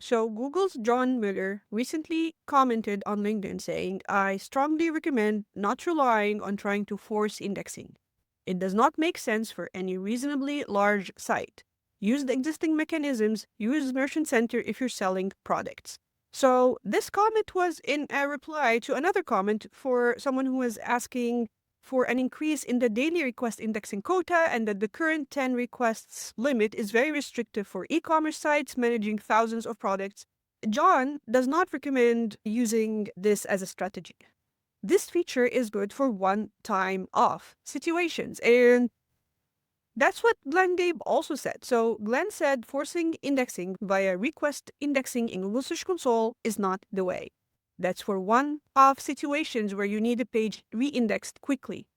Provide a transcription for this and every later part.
So Google's John Miller recently commented on LinkedIn saying, I strongly recommend not relying on trying to force indexing. It does not make sense for any reasonably large site. Use the existing mechanisms, use Merchant Center if you're selling products. So this comment was in a reply to another comment for someone who was asking for an increase in the daily request indexing quota and that the current 10 requests limit is very restrictive for e-commerce sites managing thousands of products. John does not recommend using this as a strategy. This feature is good for one-time off situations, and that's what Glenn Gabe also said. So Glenn said forcing indexing via request indexing in Google Search Console is not the way. That's for one-off situations where you need a page re-indexed quickly.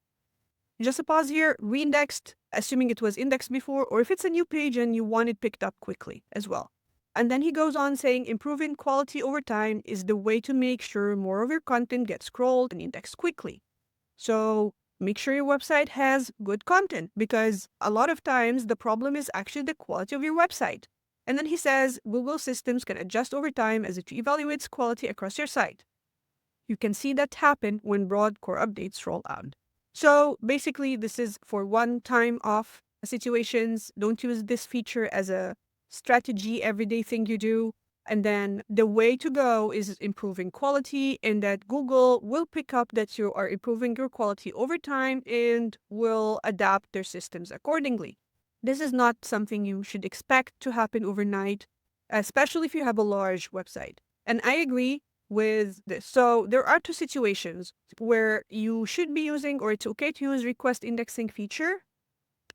Just a pause here, re-indexed, assuming it was indexed before, or if it's a new page and you want it picked up quickly as well. And then he goes on saying improving quality over time is the way to make sure more of your content gets scrolled and indexed quickly. So make sure your website has good content because a lot of times the problem is actually the quality of your website. And then he says Google systems can adjust over time as it evaluates quality across your site. You can see that happen when broad core updates roll out. So basically, this is for one-time off situations. Don't use this feature as a strategy, everyday thing you do. And then the way to go is improving quality, and that Google will pick up that you are improving your quality over time and will adapt their systems accordingly. This is not something you should expect to happen overnight, especially if you have a large website. And I agree with this. So there are two situations where you should be using, or it's okay to use request indexing feature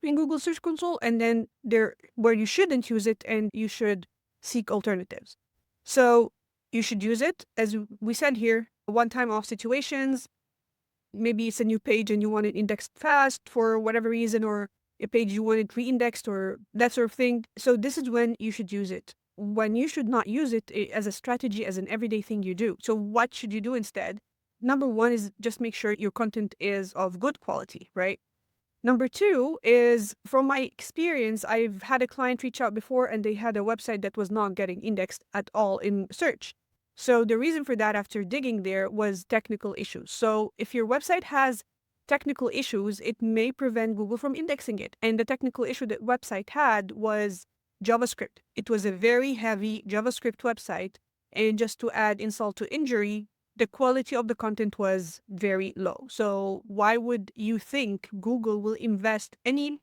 in Google Search Console, and then there where you shouldn't use it and you should seek alternatives. So you should use it, as we said here, one-time off situations. Maybe it's a new page and you want it indexed fast for whatever reason, or a page you want it re-indexed or that sort of thing. So this is when you should use it. When you should not use it as a strategy, as an everyday thing you do. So what should you do instead? Number one is just make sure your content is of good quality, right? Number two is, from my experience, I've had a client reach out before and they had a website that was not getting indexed at all in search. So the reason for that, after digging there, was technical issues. So if your website has technical issues, it may prevent Google from indexing it. And the technical issue that website had was JavaScript. It was a very heavy JavaScript website. And just to add insult to injury, the quality of the content was very low. So why would you think Google will invest any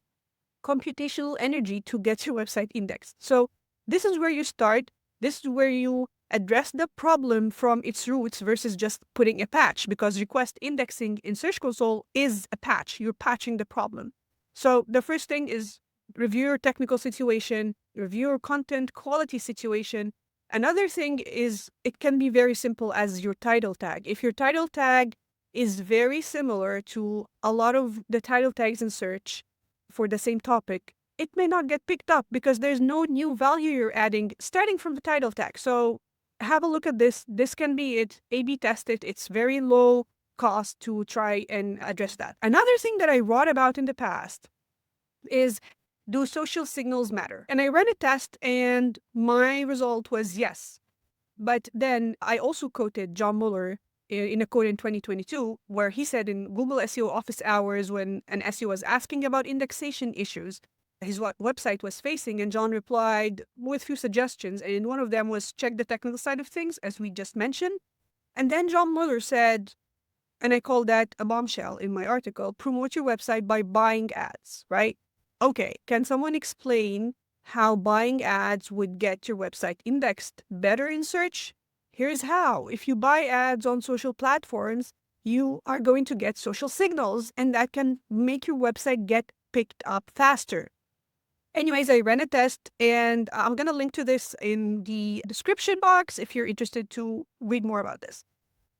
computational energy to get your website indexed? So this is where you start. This is where you address the problem from its roots versus just putting a patch, because request indexing in Search Console is a patch. You're patching the problem. So the first thing is review your technical situation, review your content quality situation. Another thing is it can be very simple as your title tag. If your title tag is very similar to a lot of the title tags in search for the same topic, it may not get picked up because there's no new value you're adding starting from the title tag. So have a look at this. This can be it. A/B test it. It's very low cost to try and address that. Another thing that I wrote about in the past is, do social signals matter? And I ran a test and my result was yes. But then I also quoted John Mueller in a quote in 2022, where he said in Google SEO office hours, when an SEO was asking about indexation issues his website was facing, and John replied with few suggestions. And one of them was check the technical side of things, as we just mentioned. And then John Mueller said, and I call that a bombshell in my article, promote your website by buying ads, right? Okay, can someone explain how buying ads would get your website indexed better in search? Here's how. If you buy ads on social platforms, you are going to get social signals, and that can make your website get picked up faster. Anyways, I ran a test, and I'm going to link to this in the description box if you're interested to read more about this.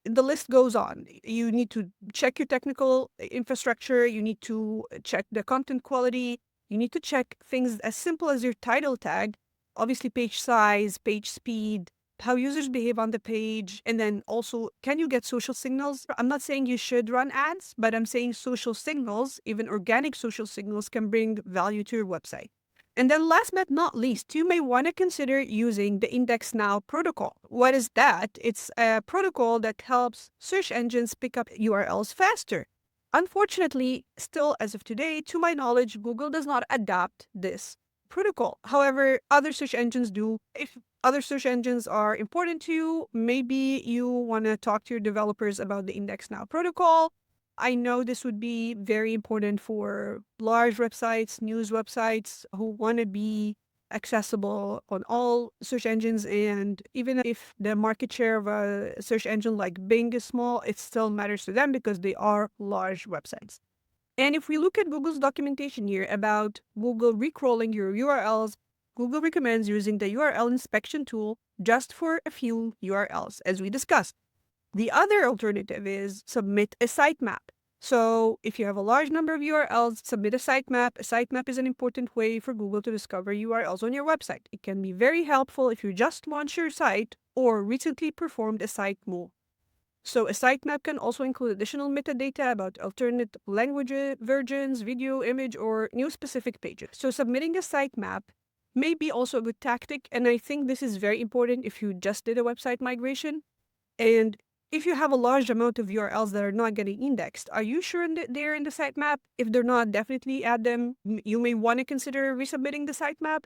The list goes on. You need to check your technical infrastructure. You need to check the content quality. You need to check things as simple as your title tag, obviously page size, page speed, how users behave on the page, and then also, can you get social signals? I'm not saying you should run ads, but I'm saying social signals, even organic social signals, can bring value to your website. And then last but not least, you may want to consider using the Index Now protocol. What is that? It's a protocol that helps search engines pick up URLs faster. Unfortunately, still as of today, to my knowledge, Google does not adopt this protocol. However, other search engines do. If other search engines are important to you, maybe you want to talk to your developers about the Index Now protocol. I know this would be very important for large websites, news websites who want to be accessible on all search engines. And even if the market share of a search engine like Bing is small, it still matters to them because they are large websites. And if we look at Google's documentation here about Google recrawling your URLs, Google recommends using the URL inspection tool just for a few URLs, as we discussed. The other alternative is submit a sitemap. So if you have a large number of URLs, submit a sitemap. A sitemap is an important way for Google to discover URLs on your website. It can be very helpful if you just launched your site or recently performed a site move. So a sitemap can also include additional metadata about alternate language versions, video, image, or new specific pages. So submitting a sitemap may be also a good tactic, and I think this is very important if you just did a website migration. And if you have a large amount of URLs that are not getting indexed, are you sure they're in the sitemap? If they're not, definitely add them. You may want to consider resubmitting the sitemap.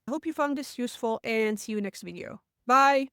I hope you found this useful and see you next video. Bye!